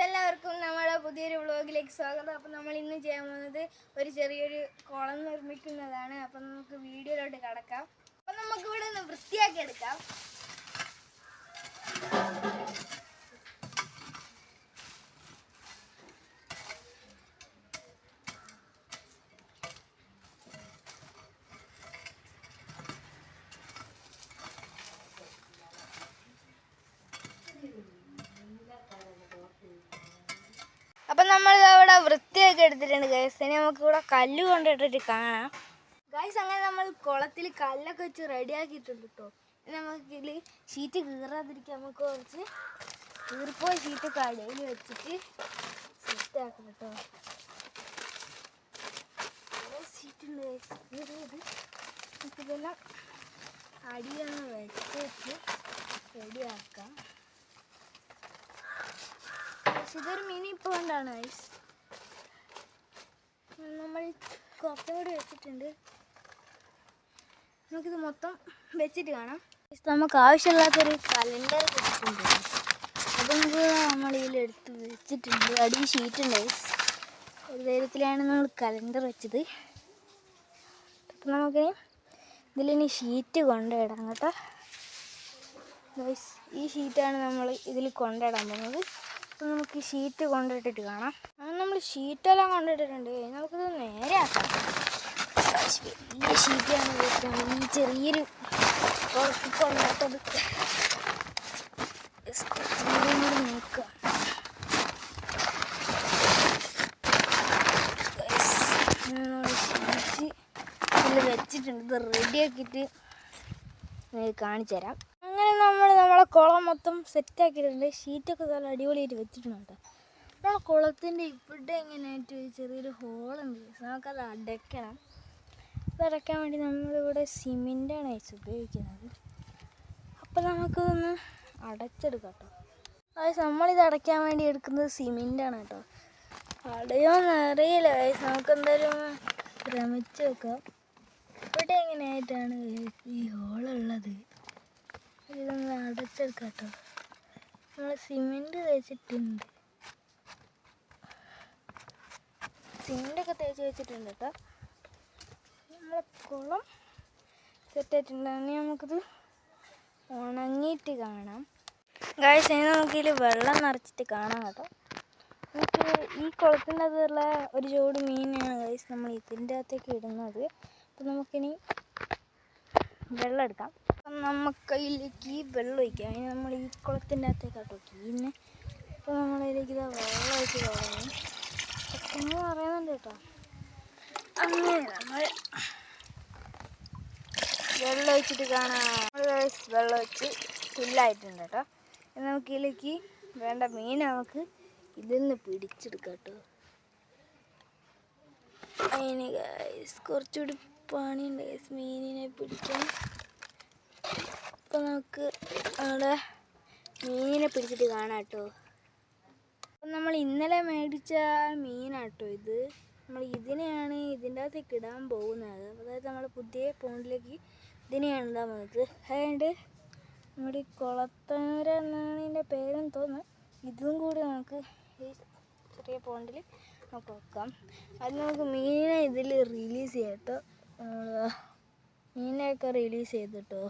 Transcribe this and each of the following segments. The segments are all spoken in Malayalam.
എല്ലാവർക്കും നമ്മുടെ പുതിയൊരു വ്ളോഗിലേക്ക് സ്വാഗതം. അപ്പം നമ്മൾ ഇന്ന് ചെയ്യാൻ പോകുന്നത് ഒരു ചെറിയൊരു കുളം നിർമ്മിക്കുന്നതാണ്. അപ്പം നമുക്ക് വീഡിയോയിലോട്ട് കടക്കാം. അപ്പം നമുക്ക് ഇവിടെ ഒന്ന് വൃത്തിയാക്കി എടുക്കാം. അപ്പം നമ്മളിതവിടെ വൃത്തിയാക്കി എടുത്തിട്ടുണ്ട് ഗൈസ്. ഇനി നമുക്കിവിടെ കല്ല് കൊണ്ടിട്ടിട്ട് കാണാം ഗൈസ്. അങ്ങനെ നമ്മൾ കുളത്തിൽ കല്ലൊക്കെ വെച്ച് റെഡിയാക്കിയിട്ടുണ്ട് കേട്ടോ. ഇനി നമുക്കിതിൽ ഷീറ്റ് കീറാതിരിക്കാൻ നമുക്ക് കുറച്ച് കീറിപ്പോയ ഷീറ്റ് കടയിൽ വെച്ചിട്ട് സെറ്റാക്കണം കേട്ടോ. ഷീറ്റുണ്ട് ഗൈസ്. നമുക്കിതെല്ലാം അടിയൊന്ന് വെച്ച് റെഡിയാക്കാം. ഇതൊരു മിനി പോണ്ടാണ് ഗൈസ്. നമ്മൾ കുറച്ചും കൂടി വെച്ചിട്ടുണ്ട്. നമുക്കിത് മൊത്തം വെച്ചിട്ട് കാണാം. നമുക്ക് ആവശ്യമില്ലാത്തൊരു കലണ്ടർ വെച്ചിട്ടുണ്ട്. അതും കൂടെ നമ്മൾ ഇതിലെടുത്ത് വെച്ചിട്ടുണ്ട്. അടി ഷീറ്റുണ്ട് ഗൈസ്. ഒരു ധൈര്യത്തിലാണ് നമ്മൾ കലണ്ടർ വെച്ചത്. അപ്പം നമുക്ക് ഇതിലിനി ഷീറ്റ് കൊണ്ടിടാം കേട്ടോ ഗൈസ്. ഈ ഷീറ്റാണ് നമ്മൾ ഇതിൽ കൊണ്ടിടാൻ പോകുന്നത്. അപ്പം നമുക്ക് ഈ ഷീറ്റ് കൊണ്ടിട്ടിട്ട് കാണാം. അങ്ങനെ നമ്മൾ ഷീറ്റെല്ലാം കൊണ്ടിട്ടിട്ടുണ്ട്. നമുക്കിത് നേരെ ആക്കാം. വലിയ ഷീറ്റാണ് വെക്കുന്നത്. ഈ ചെറിയൊരു പുറത്ത് കൊണ്ടിട്ടത് നോക്കാം. ഷീറ്റ് ഇതിൽ വെച്ചിട്ടുണ്ട്. ഇത് റെഡിയാക്കിയിട്ട് കാണിച്ചു തരാം. അങ്ങനെ നമ്മളെ കുളം മൊത്തം സെറ്റാക്കിയിട്ടുണ്ട്. ഷീറ്റൊക്കെ നല്ല അടിപൊളിയായിട്ട് വെച്ചിട്ടുണ്ട്. നമ്മളെ കുളത്തിൻ്റെ ഇവിടെ എങ്ങനെയായിട്ട് ചെറിയൊരു ഹോളുണ്ട്. നമുക്കത് അടയ്ക്കണം. അത് അടയ്ക്കാൻ വേണ്ടി നമ്മളിവിടെ സിമെൻ്റാണ് ഉപയോഗിക്കുന്നത്. അപ്പം നമുക്കതൊന്ന് അടച്ചെടുക്കാം കേട്ടോ. അതായത് നമ്മളിത് അടയ്ക്കാൻ വേണ്ടി എടുക്കുന്നത് സിമെൻ്റാണ് കേട്ടോ. അടയോന്ന് അറിയില്ല. നമുക്കെന്തായാലും ശ്രമിച്ച് വെക്കാം. ഇവിടെ എങ്ങനെയായിട്ടാണ് ഈ ഹോളുള്ളത്. ഇതൊന്ന് അടച്ചെടുക്കാം കേട്ടോ. നമ്മൾ സിമെൻറ്റ് തേച്ചിട്ടുണ്ട്. സിമെൻ്റൊക്കെ തേച്ച് വെച്ചിട്ടുണ്ട് കേട്ടോ. നമ്മളെ കുളം സെറ്റായിട്ടുണ്ട്. ഇനി നമുക്കിത് ഉണങ്ങിയിട്ട് കാണാം ഗൈസ്. ഇനി നമുക്കിതിൽ വെള്ളം നിറച്ചിട്ട് കാണാം കേട്ടോ. നമുക്ക് ഈ കുളത്തിൻ്റെ അകത്തുള്ള ഒരു ജോഡി മീനാണ് ഗൈസ് നമ്മൾ ഇതിൻ്റെ അകത്തേക്ക് ഇടുന്നത്. അപ്പം നമുക്കിനി വെള്ളം എടുക്കാം. അപ്പം നമുക്കതിലേക്ക് ഈ വെള്ളം ഒഴിക്കാം. അതിന് നമ്മൾ ഈ കുളത്തിൻ്റെ അകത്തേക്കാട്ടോ പിന്നെ. അപ്പോൾ നമ്മളതിലേക്ക് ഇതാ വെള്ളം ഒഴിച്ച് തുടങ്ങി. പെട്ടെന്ന് പറയുന്നുണ്ട് കേട്ടോ. അങ്ങനെ നമ്മൾ വെള്ളം ഒഴിച്ചിട്ട് കാണാം. വെള്ളം ഒഴിച്ച് ഫുള്ളായിട്ടുണ്ട് കേട്ടോ. നമുക്കിതിലേക്ക് വേണ്ട മീൻ നമുക്ക് ഇതിൽ നിന്ന് പിടിച്ചെടുക്കാം കേട്ടോ. അതിന് ഗൈസ് കുറച്ചുകൂടി പണിയുണ്ട് ഗൈസ് മീനിനെ പിടിക്കാൻ. അപ്പോൾ നമുക്ക് അവിടെ മീനിനെ പിടിച്ചിട്ട് കാണാം കേട്ടോ. അപ്പം നമ്മൾ ഇന്നലെ മേടിച്ച മീനാട്ടോ ഇത്. നമ്മൾ ഇതിനെയാണ് ഇതിൻ്റെ അകത്തേക്ക് ഇടാൻ പോകുന്നത്. അതായത് നമ്മൾ പുതിയ പോണ്ടിലേക്ക് ഇതിനെയാണ് ഇടാൻ പോകുന്നത്. അതുകൊണ്ട് നമ്മുടെ ഈ കുളത്തൂര എന്നാണ് ഇതിൻ്റെ പേരെന്ന് തോന്നുന്നു. ഇതും കൂടി നമുക്ക് ഈ ചെറിയ പോണ്ടിൽ നമുക്ക് വെക്കാം. അത് നമുക്ക് മീനിനെ ഇതിൽ റിലീസ് ചെയ്യാം കേട്ടോ. മീനെയൊക്കെ റിലീസ് ചെയ്തിട്ടോ.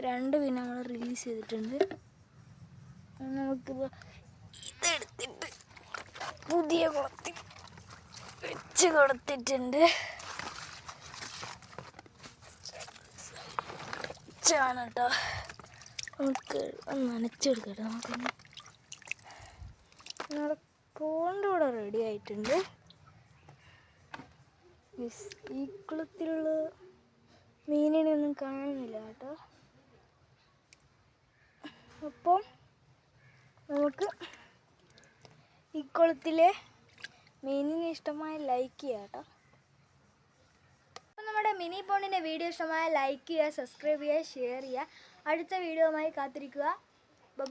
രണ്ട് മീൻ നമ്മൾ റിലീസ് ചെയ്തിട്ടുണ്ട്. നമുക്കിപ്പോൾ ഇതെടുത്തിട്ട് പുതിയ കുളത്തിൽ വെച്ച് കൊടുത്തിട്ടുണ്ട്. ാണ് കേട്ടോ. നമുക്ക് നനച്ചെടുക്കാം കേട്ടോ. നമുക്കൊന്ന് നമ്മുടെ പോണ്ട് ഇവിടെ റെഡി ആയിട്ടുണ്ട്. ഈ കുളത്തിലുള്ള മീനിനെ ഒന്നും കാണുന്നില്ല കേട്ടോ. അപ്പോൾ നമുക്ക് ഈ കുളത്തിലെ മീനിനെ ഇഷ്ടമായ ലൈക്ക് ചെയ്യാം കേട്ടോ. അപ്പം നമ്മുടെ മിനി പോണ്ടിൻ്റെ വീഡിയോ ഇഷ്ടമായ ലൈക്ക് ചെയ്യുക, സബ്സ്ക്രൈബ് ചെയ്യുക, ഷെയർ ചെയ്യുക. അടുത്ത വീഡിയോയുമായി കാത്തിരിക്കുക. ബൈ.